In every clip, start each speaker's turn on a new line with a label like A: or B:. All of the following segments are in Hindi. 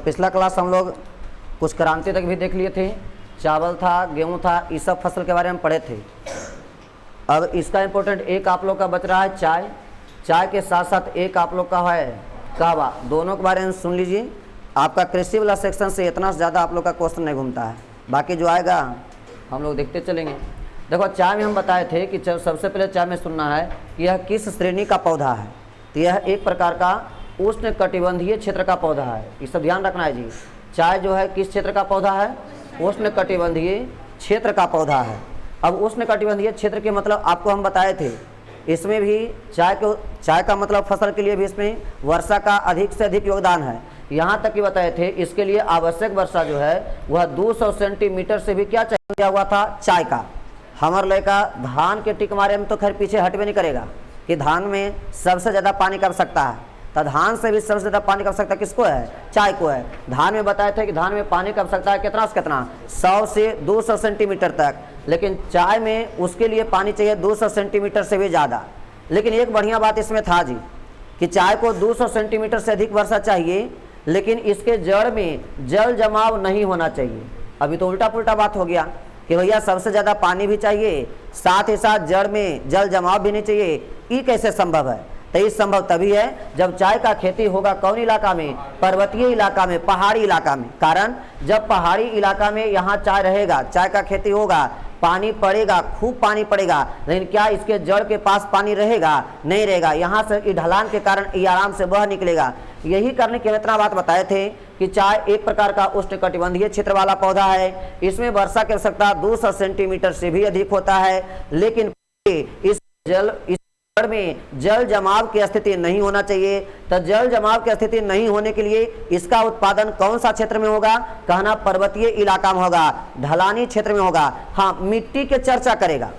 A: पिछला क्लास हम लोग कुछ क्रांति तक भी देख लिए थे, चावल था, गेहूं था, इस सब फसल के बारे में पढ़े थे। अब इसका इम्पोर्टेंट एक आप लोग का बच रहा है चाय। चाय के साथ साथ एक आप लोग का है कहवा। दोनों के बारे में सुन लीजिए। आपका कृषि वाला सेक्शन से इतना ज़्यादा आप लोग का क्वेश्चन नहीं घूमता है, बाकी जो आएगा हम लोग देखते चलेंगे। देखो चाय में हम बताए थे कि सबसे पहले चाय में सुनना है कि यह किस श्रेणी का पौधा है। तो यह एक प्रकार का उष्ण कटिबंधीय क्षेत्र का पौधा है, ये सब ध्यान रखना है जी। चाय जो है किस क्षेत्र का पौधा है? उष्ण कटिबंधीय क्षेत्र का पौधा है। अब उष्ण कटिबंधीय क्षेत्र के मतलब आपको हम बताए थे, इसमें भी चाय का मतलब फसल के लिए भी इसमें वर्षा का अधिक से अधिक योगदान है। यहाँ तक कि बताए थे इसके लिए आवश्यक वर्षा जो है वह 200 सेंटीमीटर से भी क्या चाहिए हुआ था चाय का। हमारे लड़का धान के टिक मारे में तो खैर पीछे हट भी नहीं करेगा कि धान में सबसे ज़्यादा पानी की आवश्यकता है, तो धान से भी सबसे ज़्यादा पानी की आवश्यकता किसको है? चाय को है। धान में बताए थे कि धान में पानी की आवश्यकता है कितना से कितना, 100 से 200 सेंटीमीटर तक, लेकिन चाय में उसके लिए पानी चाहिए 200 सेंटीमीटर से भी ज़्यादा। लेकिन एक बढ़िया बात इसमें था जी कि चाय को 200 सेंटीमीटर से अधिक वर्षा चाहिए, लेकिन इसके जड़ में जल जमाव नहीं होना चाहिए। अभी तो उल्टा पुल्टा बात हो गया कि भैया सबसे ज़्यादा पानी भी चाहिए, साथ ही साथ जड़ में जल जमाव भी नहीं चाहिए। ये कैसे संभव है? तो ये संभव तभी है जब चाय का खेती होगा कौन इलाका में? पर्वतीय इलाका में, पहाड़ी इलाका में। कारण जब पहाड़ी इलाका में यहाँ चाय रहेगा, चाय का खेती होगा, पानी पड़ेगा, खूब पानी पड़ेगा, लेकिन क्या इसके जड़ के पास पानी रहेगा? नहीं रहेगा। यहाँ से ढलान के कारण ये आराम से बह निकलेगा। यही करने के इतना बात बताए थे कि चाय एक प्रकार का उष्ण कटिबंधीय क्षेत्र वाला पौधा है। इसमें वर्षा की आवश्यकता 200 सेंटीमीटर से भी अधिक होता है, लेकिन इस जड़ में जल जमाव की स्थिति नहीं होना चाहिए। तो जल जमाव की स्थिति नहीं होने के लिए इसका उत्पादन कौन सा क्षेत्र में होगा? कहना पर्वतीय इलाका में होगा, ढलानी क्षेत्र में होगा। हाँ, मिट्टी के चर्चा करेगा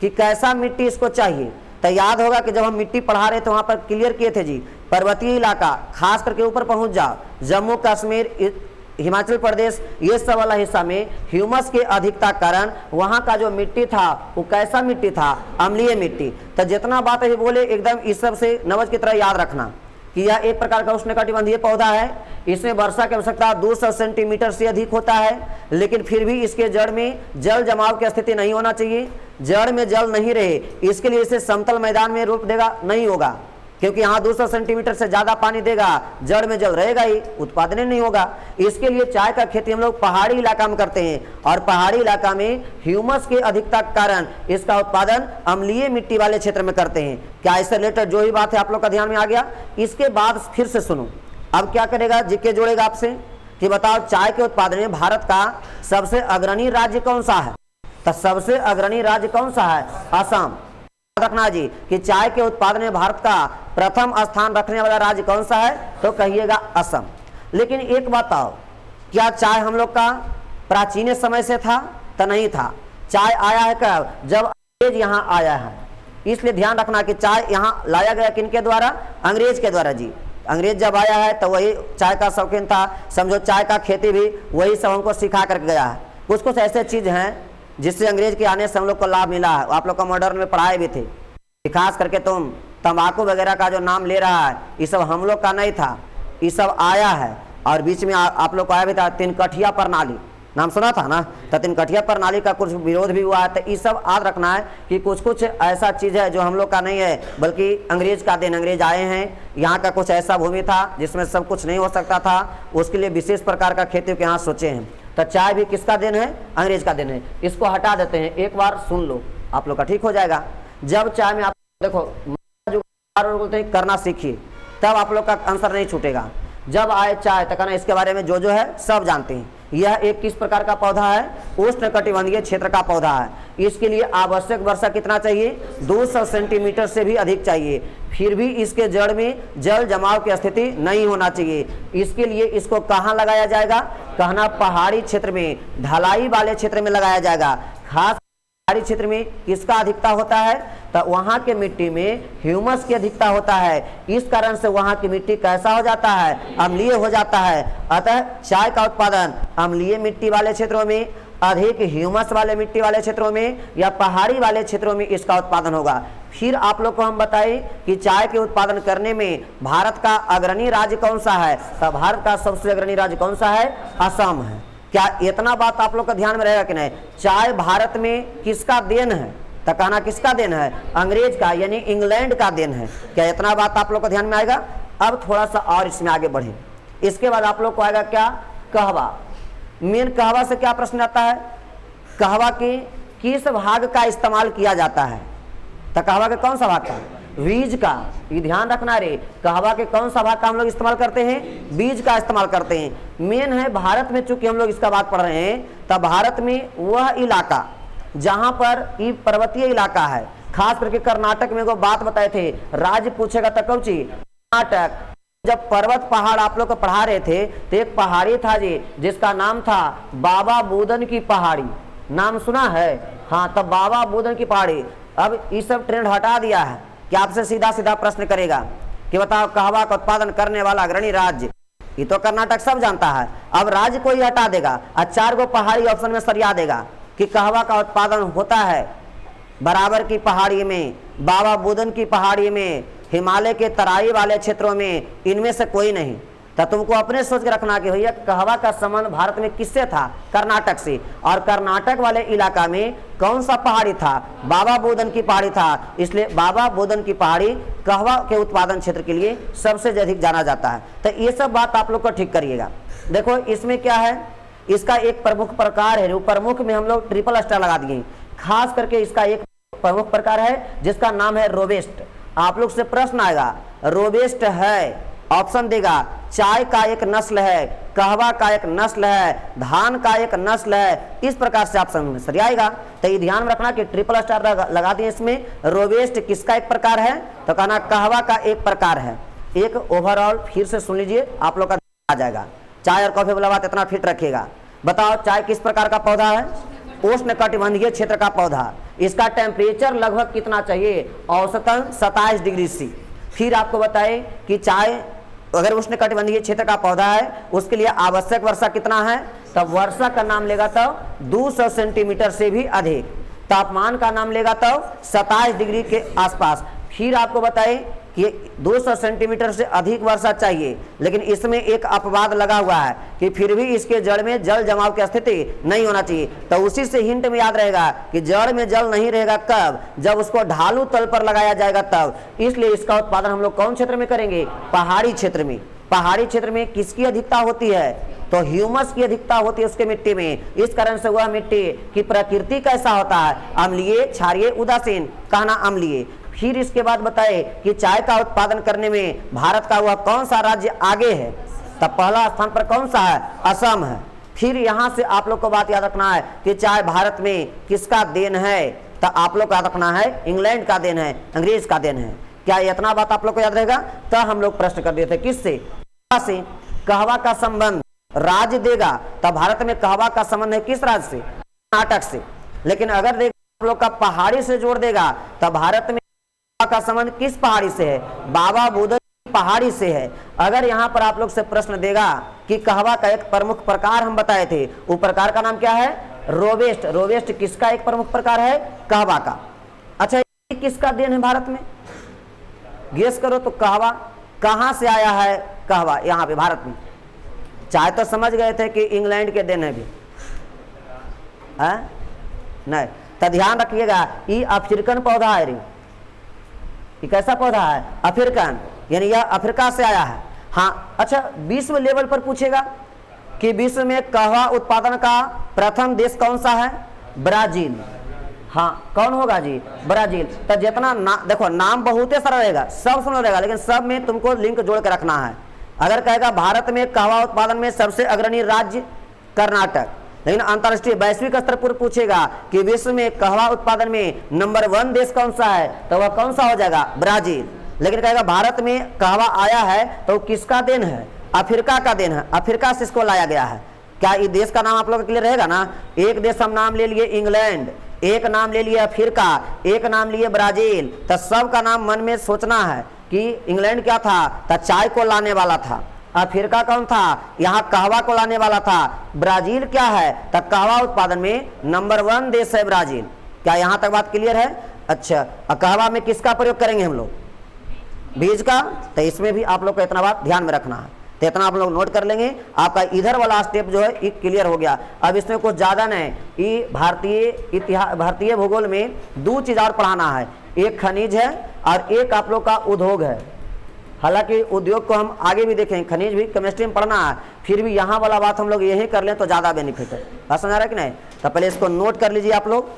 A: कि कैसा मिट्टी इसको चाहिए। तो याद होगा कि जब हम मिट्टी पढ़ा रहे थे वहां पर क्लियर किए थे जी, पर्वतीय इलाका खास करके ऊपर पहुंच जाओ, जम्मू कश्मीर, हिमाचल प्रदेश, ये सब वाला हिस्सा में ह्यूमस के अधिकता कारण वहाँ का जो मिट्टी था वो कैसा मिट्टी था? अम्लीय मिट्टी। तो जितना बात है बोले एकदम इस सब से नवज की तरह याद रखना कि यह एक प्रकार का उष्णकटिबंधीय पौधा है। इसमें वर्षा की आवश्यकता 200 सेंटीमीटर से अधिक होता है, लेकिन फिर भी इसके जड़ में जल जमाव की स्थिति नहीं होना चाहिए। जड़ में जल नहीं रहे इसके लिए इसे समतल मैदान में रोप देगा नहीं होगा, क्योंकि यहाँ 200 सेंटीमीटर से ज़्यादा पानी देगा, जड़ में जल रहेगा ही, उत्पादन नहीं होगा। इसके लिए चाय का खेती हम लोग पहाड़ी इलाका में करते हैं, और पहाड़ी इलाका में ह्यूमस के अधिकता के कारण इसका उत्पादन अम्लीय मिट्टी वाले क्षेत्र में करते हैं। क्या इससे रिलेटेड जो ही बात है आप लोग का ध्यान में आ गया? इसके बाद फिर से सुनो, अब क्या करेगा? जीके जोड़ेगा आपसे कि बताओ चाय के उत्पादन में भारत का सबसे अग्रणी राज्य कौन सा है? तो सबसे अग्रणी राज्य कौन सा है? असम। रखना जी कि चाय के उत्पादन में भारत का प्रथम स्थान रखने वाला राज्य कौन सा है? तो कहिएगा असम। लेकिन एक बात आओ, क्या चाय हम लोग का प्राचीन समय से था? तो नहीं था। चाय आया है कब? जब अंग्रेज यहाँ आया है। इसलिए ध्यान रखना कि चाय यहाँ लाया गया किनके द्वारा? अंग्रेज के द्वारा जी। अंग्रेज जब आया है तो वही चाय का शौकीन था, समझो चाय का खेती भी वही सब हमको सिखा करके गया है। कुछ कुछ ऐसे चीज हैं जिससे अंग्रेज के आने से हम लोग को लाभ मिला है। आप लोग को मॉडर्न में पढ़ाए भी थे, खास करके तुम तंबाकू वगैरह का जो नाम ले रहा है ये सब हम लोग का नहीं था, ये सब आया है। और बीच में आप लोग को आया भी था तिनकठिया प्रणाली, नाम सुना था ना? तो तिनकठिया प्रणाली का कुछ विरोध भी हुआ है। तो ये सब याद रखना है कि कुछ कुछ ऐसा चीज़ है जो हम लोग का नहीं है, बल्कि अंग्रेज का दिन। अंग्रेज आए हैं, यहाँ का कुछ ऐसा भूमि था जिसमें सब कुछ नहीं हो सकता था, उसके लिए विशेष प्रकार का खेती के यहाँ सोचे हैं। तो चाय भी किसका दिन है? अंग्रेज का दिन है। इसको हटा देते हैं, एक बार सुन लो आप लोग का ठीक हो जाएगा। जब चाय में आप देखो जो बोलते हैं करना सीखिए, तब आप लोग का आंसर नहीं छूटेगा। जब आए चाय तक ना इसके बारे में जो है सब जानते हैं। यह एक किस प्रकार का पौधा है? उष्ण कटिबंधीय क्षेत्र का पौधा है। इसके लिए आवश्यक वर्षा कितना चाहिए? 200 सेंटीमीटर से भी अधिक चाहिए। फिर भी इसके जड़ में जल जमाव की स्थिति नहीं होना चाहिए। इसके लिए इसको कहाँ लगाया जाएगा? कहना पहाड़ी क्षेत्र में, ढलाई वाले क्षेत्र में लगाया जाएगा। खास पहाड़ी क्षेत्र में किसका अधिकता होता है? तो वहाँ के मिट्टी में ह्यूमस की अधिकता होता है। इस कारण से वहाँ की मिट्टी कैसा हो जाता है? अम्लीय हो जाता है। अतः चाय का उत्पादन अम्लीय मिट्टी वाले क्षेत्रों में अधिक ह्यूमस वाले मिट्टी वाले क्षेत्रों में या पहाड़ी वाले क्षेत्रों में इसका उत्पादन होगा। फिर आप लोग को हम बताएं कि चाय के उत्पादन करने में भारत का अग्रणी राज्य कौन सा है, तो भारत का सबसे अग्रणी राज्य कौन सा है, असम है। क्या इतना बात आप लोग का ध्यान में रहेगा कि नहीं? चाय भारत में किसका देन है, तो कहना किसका देन है, अंग्रेज का यानी इंग्लैंड का देन है। क्या इतना बात आप लोग को ध्यान में आएगा? अब थोड़ा सा और इसमें आगे बढ़े। इसके बाद आप लोग को आएगा क्या, कहवा। मेन कहवा से क्या प्रश्न आता है, कहवा के किस भाग का इस्तेमाल किया जाता है, तो कहवा के कौन सा भाग का, बीज का। ये ध्यान रखना रे, कहवा के कौन सा भाग का हम लोग इस्तेमाल करते हैं, बीज का इस्तेमाल करते हैं। मेन है भारत में, चूंकि हम लोग इसका बात पढ़ रहे हैं, तब भारत में वह इलाका जहां पर ये पर्वतीय इलाका है, खास करके कर्नाटक में वो बात बताए थे, राज्य पूछेगा तो कौन सी, कर्नाटक। जब पर्वत पहाड़ आप लोग को पढ़ा रहे थे तो एक पहाड़ी था जी जिसका नाम था बाबा बुदन की पहाड़ी, नाम सुना है? हाँ, तब बाबा बुदन की पहाड़ी। अब ये सब ट्रेंड हटा दिया है कि आपसे सीधा सीधा प्रश्न करेगा कि बताओ कहवा का उत्पादन करने वाला अग्रणी राज्य, ये तो कर्नाटक सब जानता है। अब राज्य को ही हटा देगा और 4 गो पहाड़ी ऑप्शन में सरिया देगा कि कहवा का उत्पादन होता है बराबर की पहाड़ी में, बाबा बुदन की पहाड़ी में, हिमालय के तराई वाले क्षेत्रों में, इनमें से कोई नहीं। तो तुमको अपने सोच के रखना कि भैया कहवा का संबंध भारत में किससे था, कर्नाटक से। और कर्नाटक वाले इलाका में कौन सा पहाड़ी था, बाबा बुदन की पहाड़ी था। इसलिए बाबा बुदन की पहाड़ी कहवा के उत्पादन क्षेत्र के लिए सबसे अधिक जाना जाता है। तो ये सब बात आप लोग को ठीक करिएगा। देखो इसमें क्या है, इसका एक प्रमुख प्रकार है, प्रमुख में हम लोग ट्रिपल स्टार लगा दिए। खास करके इसका एक प्रमुख प्रकार है जिसका नाम है रोबेस्ट। आप लोग से प्रश्न आएगा, रोबेस्ट है, ऑप्शन देगा, चाय का एक नस्ल है, कहवा का एक नस्ल है, धान का एक नस्ल है, इस प्रकार से ऑप्शन में सर आएगा। तो ये ध्यान में रखना कि ट्रिपल स्टार लगा दिए इसमें। रोबेस्ट किसका एक प्रकार है, तो कहना कहवा का एक प्रकार है। एक ओवरऑल फिर से सुन लीजिए, आप लोग का आ जाएगा। चाय और कॉफी वाला बात इतना फिट रखिएगा। बताओ चाय किस प्रकार का पौधा है, उष्णकटिबंधीय क्षेत्र का पौधा। इसका टेम्परेचर लगभग कितना चाहिए, औसतन 27 डिग्री सी। फिर आपको बताएं कि चाय अगर उष्णकटिबंधीय क्षेत्र का पौधा है उसके लिए आवश्यक वर्षा कितना है, तब वर्षा का नाम लेगा तो 200 सेंटीमीटर से भी अधिक। तापमान का नाम लेगा तो 27 डिग्री के आसपास। फिर आपको बताएं कि 200 सेंटीमीटर से अधिक वर्षा चाहिए, लेकिन इसमें एक अपवाद लगा हुआ है कि फिर भी इसके जड़ में जल जमाव की स्थिति नहीं होना चाहिए। तो उसी से हिंट में याद रहेगा कि जड़ में जल नहीं रहेगा कब, जब उसको ढालू तल पर लगाया जाएगा तब। इसलिए इसका उत्पादन हम लोग कौन क्षेत्र में करेंगे, पहाड़ी क्षेत्र में। पहाड़ी क्षेत्र में किसकी अधिकता होती है, तो ह्यूमस की अधिकता होती है उसके मिट्टी में। इस कारण से वह मिट्टी की प्रकृति कैसा होता है, अम्लीय, क्षारीय, उदासीन, कहना अम्लीय। फिर इसके बाद बताए कि चाय का उत्पादन करने में भारत का वह कौन सा राज्य आगे है, तब पहला स्थान पर कौन सा है, असम है। फिर यहाँ से आप लोग को बात याद रखना है कि चाय भारत में किसका देन है, तो आप लोग को याद रखना है इंग्लैंड का देन है, अंग्रेज का देन है। क्या इतना बात आप लोग को याद रहेगा? तो हम लोग प्रश्न कर देते किससे, कहवा का संबंध राज्य देगा, तब भारत में कहवा का संबंध है किस राज्य से, कर्नाटक से। लेकिन अगर देगा आप लोग का पहाड़ी से जोड़ देगा, तब भारत में का संबंध किस पहाड़ी से है, बाबा बुदन की पहाड़ी से है। अगर यहाँ पर आप लोग से प्रश्न देगा कि कहवा का एक प्रमुख प्रकार हम बताए थे, वो प्रकार का नाम क्या है, रोबेस्ट। रोबेस्ट किसका एक प्रमुख प्रकार है, कहवा का। अच्छा ये किसका देन है भारत में, गेस करो तो कहवा कहाँ से आया है, कहवा यहाँ पे भारत में। चाहे तो समझ गए थे कि इंग्लैंड के देन है भी है नहीं, तो ध्यान रखिएगा ये अफ्रीकन पौधा है रे। ये कैसा पौधा है, अफ्रीकन, यानी यह अफ्रीका से आया है। हाँ अच्छा, विश्व लेवल पर पूछेगा कि विश्व में कहवा उत्पादन का प्रथम देश कौन सा है, ब्राजील। हाँ कौन होगा जी, ब्राजील। तो जितना देखो नाम बहुत सारा रहेगा, सब सुन रहेगा, लेकिन सब में तुमको लिंक जोड़ के रखना है। अगर कहेगा भारत में कहवा उत्पादन में सबसे अग्रणी राज्य कर्नाटक, लेकिन अंतरराष्ट्रीय वैश्विक स्तर पर पूछेगा कि विश्व में कहवा उत्पादन में नंबर 1 देश कौन सा है, तो वह कौन सा हो जाएगा, ब्राजील। लेकिन कहेगा भारत में कहवा आया है तो किसका देन है, अफ्रीका का देन है, अफ्रीका से इसको लाया गया है। क्या ये देश का नाम आप लोगों के लिए रहेगा ना, एक देश हम नाम ले लिए इंग्लैंड, एक नाम ले लिया अफ्रीका, एक नाम लिए ब्राजील, तो सब का नाम मन में सोचना है कि इंग्लैंड क्या था, तो चाय को लाने वाला था, अफ्रीका कौन था, यहाँ कहवा को लाने वाला था। ब्राजील क्या है, तो कहवा उत्पादन में नंबर 1 देश है ब्राजील। क्या यहाँ तक बात क्लियर है? अच्छा, कहवा में किसका प्रयोग करेंगे हम लोग, बीज का। तो इसमें भी आप लोग को इतना बात ध्यान में रखना है, तो इतना आप लोग नोट कर लेंगे। आपका इधर वाला स्टेप जो है ये क्लियर हो गया। अब इसमें कुछ ज़्यादा नहीं, ये भारतीय भूगोल में 2 चीज़ और पढ़ाना है, एक खनिज है और एक आप लोग का उद्योग है। हालांकि उद्योग को हम आगे भी देखें, खनिज भी केमिस्ट्री में पढ़ना है, फिर भी यहाँ वाला बात हम लोग यही कर लें तो ज़्यादा बेनिफिट है। बात समझ आ रहा है कि नहीं? तो पहले इसको नोट कर लीजिए आप लोग।